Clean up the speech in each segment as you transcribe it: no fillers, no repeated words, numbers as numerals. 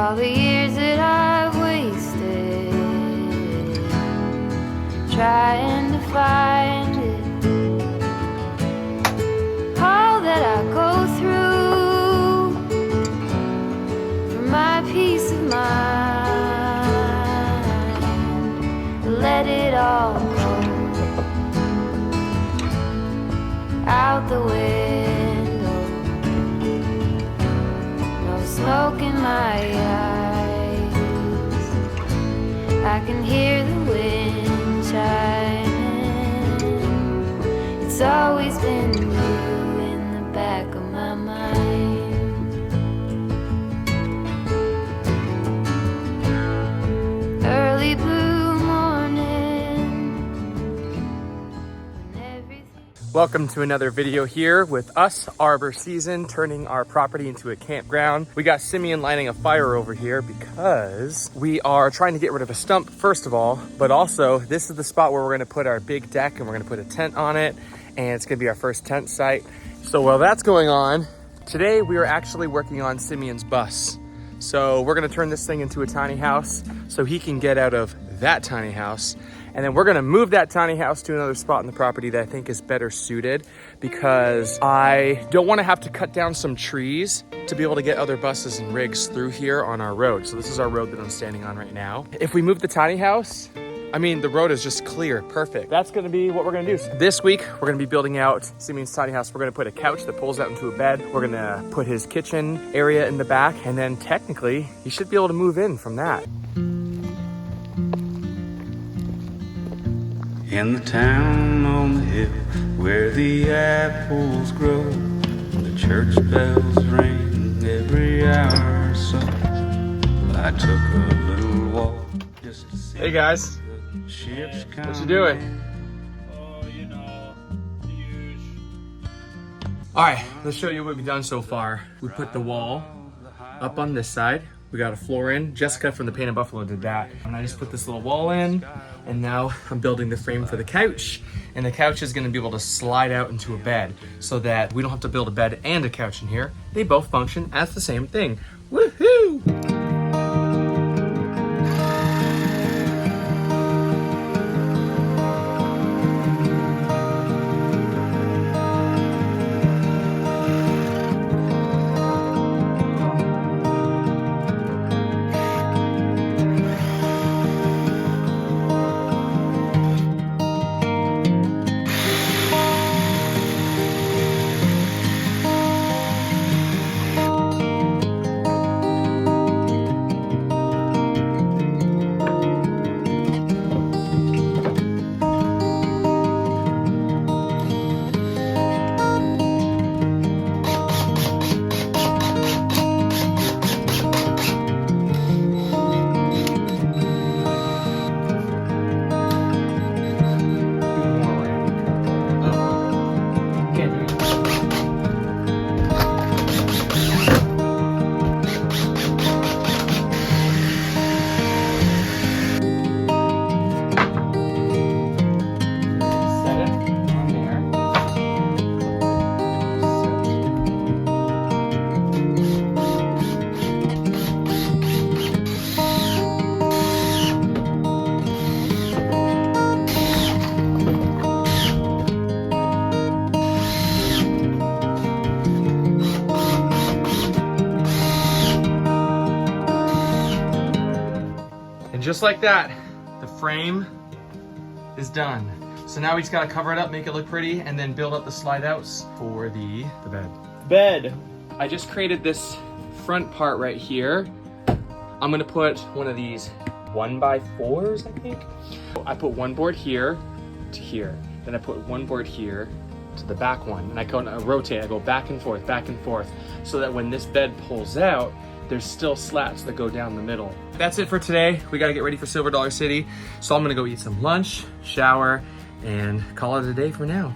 all the years that I've wasted trying to find it, all that I go through for my peace of mind. Let it all go out the window, no smoke in my eyes, I can hear the wind chiming. It's always been you in the back of my mind. Early blue morning when everything... Welcome to another video here with us, Arbour season, turning our property into a campground. We got Simeon lighting a fire over here because we are trying to get rid of a stump, first of all, but also this is the spot where we're gonna put our big deck and we're gonna put a tent on it, and it's gonna be our first tent site. So while that's going on, today we are actually working on Simeon's bus. So we're gonna turn this thing into a tiny house so he can get out of that tiny house. And then we're gonna move that tiny house to another spot in the property that I think is better suited, because I don't wanna have to cut down some trees to be able to get other buses and rigs through here on our road. So this is our road that I'm standing on right now. If we move the tiny house, I mean, the road is just clear, perfect. That's gonna be what we're gonna do. So this week, we're gonna be building out Simeon's tiny house. We're gonna put a couch that pulls out into a bed. We're gonna put his kitchen area in the back, and then technically, he should be able to move in from that. In the town on the hill where the apples grow, the church bells ring every hour or so. I took a little walk just to see. Hey guys, the ships what you doing? Oh, you know, the usual. All right, let's show you what we've done so far. We put the wall up on this side. We got a floor in. Jessica from the Painted Buffalo did that. And I just put this little wall in, and now I'm building the frame for the couch. And the couch is gonna be able to slide out into a bed so that we don't have to build a bed and a couch in here. They both function as the same thing. Woohoo! And just like that, the frame is done. So now we just gotta cover it up, make it look pretty, and then build up the slide outs for the bed. I just created this front part right here. I'm gonna put one of these 1x4s, I think. I put one board here to here. Then I put one board here to the back one. And I rotate, I go back and forth, so that when this bed pulls out, there's still slats that go down the middle. That's it for today. We gotta get ready for Silver Dollar City. So I'm gonna go eat some lunch, shower, and call it a day for now.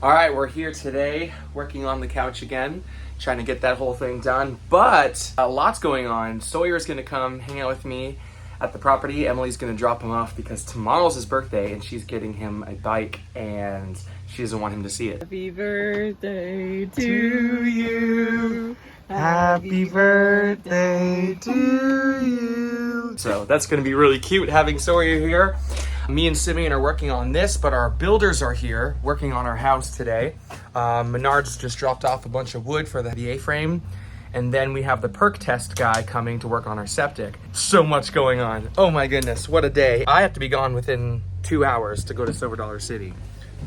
All right, we're here today working on the couch again, trying to get that whole thing done, but a lot's going on. Sawyer's gonna come hang out with me at the property. Emily's gonna drop him off because tomorrow's his birthday and she's getting him a bike and She doesn't want him to see it. Happy birthday to you. Happy birthday to you. So that's gonna be really cute having Sawyer here. Me and Simeon are working on this, but our builders are here working on our house today. Menards just dropped off a bunch of wood for the A-frame. And then we have the perk test guy coming to work on our septic. So much going on. Oh my goodness, what a day. I have to be gone within 2 hours to go to Silver Dollar City.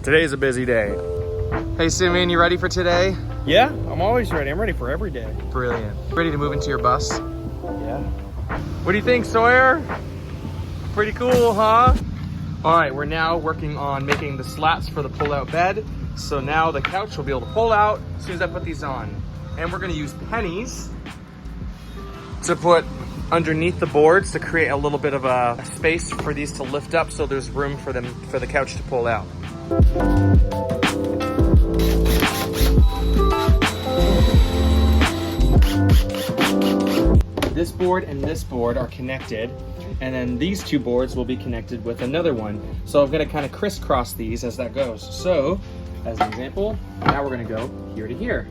Today's a busy day. Hey Simeon, you ready for today? Yeah, I'm always ready. I'm ready for every day. Brilliant. Ready to move into your bus? Yeah. What do you think, Sawyer? Pretty cool, huh? All right, we're now working on making the slats for the pull-out bed. So now the couch will be able to pull out as soon as I put these on. And we're gonna use pennies to put underneath the boards to create a little bit of a space for these to lift up so there's room for the couch to pull out. This board and this board are connected, and then these two boards will be connected with another one. So I'm gonna kind of crisscross these as that goes. So, as an example, now we're gonna go here to here.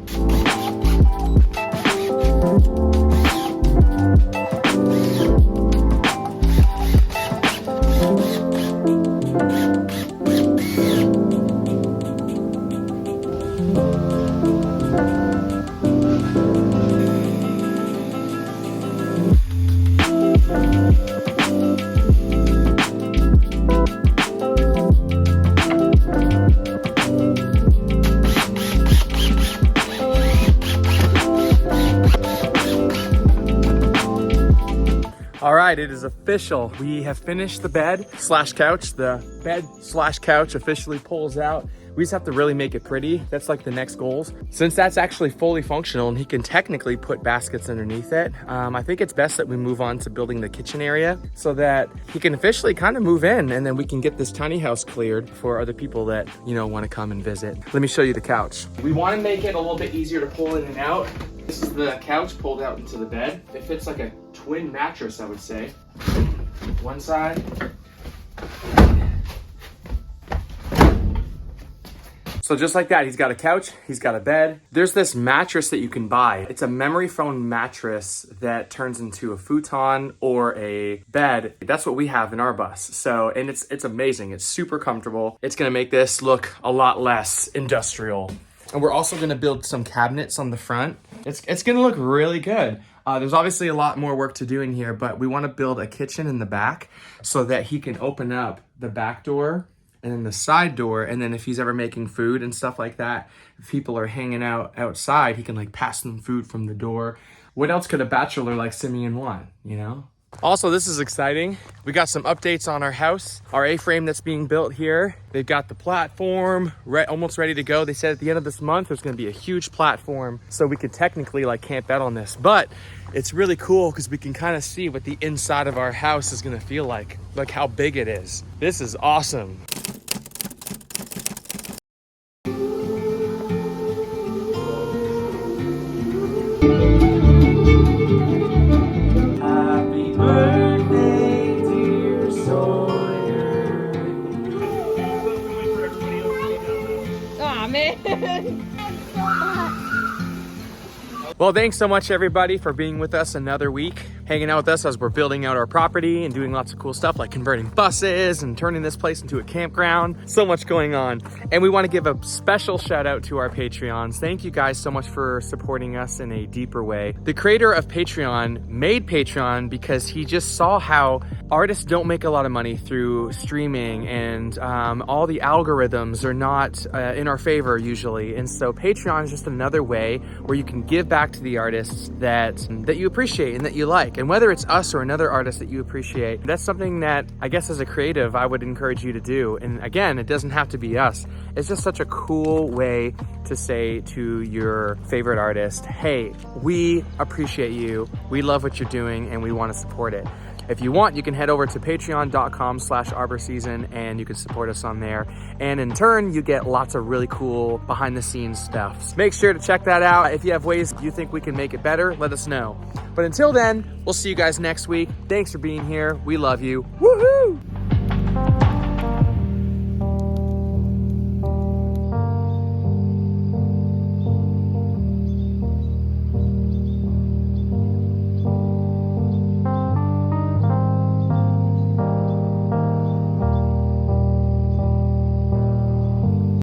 All right, it is official. We have finished the bed slash couch. The bed slash couch officially pulls out. We just have to really make it pretty. That's like the next goals. Since that's actually fully functional and he can technically put baskets underneath it, I think it's best that we move on to building the kitchen area so that he can officially kind of move in, and then we can get this tiny house cleared for other people that, you know, want to come and visit. Let me show you the couch. We want to make it a little bit easier to pull in and out. This is the couch pulled out into the bed. It fits like a twin mattress, I would say. One side. So just like that, he's got a couch, he's got a bed. There's this mattress that you can buy. It's a memory foam mattress that turns into a futon or a bed. That's what we have in our bus. So, and it's amazing. It's super comfortable. It's gonna make this look a lot less industrial. And we're also gonna build some cabinets on the front. It's gonna look really good. There's obviously a lot more work to do in here, but we wanna build a kitchen in the back so that he can open up the back door and then the side door, and then if he's ever making food and stuff like that, if people are hanging out outside, he can like pass them food from the door. What else could a bachelor like Simeon want, you know? Also, this is exciting. We got some updates on our house, our A-frame that's being built here. They've got the platform almost ready to go. They said at the end of this month, there's gonna be a huge platform, so we could technically like camp out on this. But it's really cool because we can kind of see what the inside of our house is gonna feel like how big it is. This is awesome. Well, thanks so much everybody for being with us another week, hanging out with us as we're building out our property and doing lots of cool stuff like converting buses and turning this place into a campground. So much going on. And we want to give a special shout out to our Patreons. Thank you guys so much for supporting us in a deeper way. The creator of Patreon made Patreon because he just saw how artists don't make a lot of money through streaming, and all the algorithms are not in our favor usually. And so Patreon is just another way where you can give back to the artists that you appreciate and that you like. And whether it's us or another artist that you appreciate, that's something that I guess as a creative, I would encourage you to do. And again, it doesn't have to be us. It's just such a cool way to say to your favorite artist, hey, we appreciate you, we love what you're doing, and we want to support it. If you want, you can head over to patreon.com/arborseason and you can support us on there. And in turn, you get lots of really cool behind the scenes stuff. Make sure to check that out. If you have ways you think we can make it better, let us know. But until then, we'll see you guys next week. Thanks for being here. We love you. Woohoo!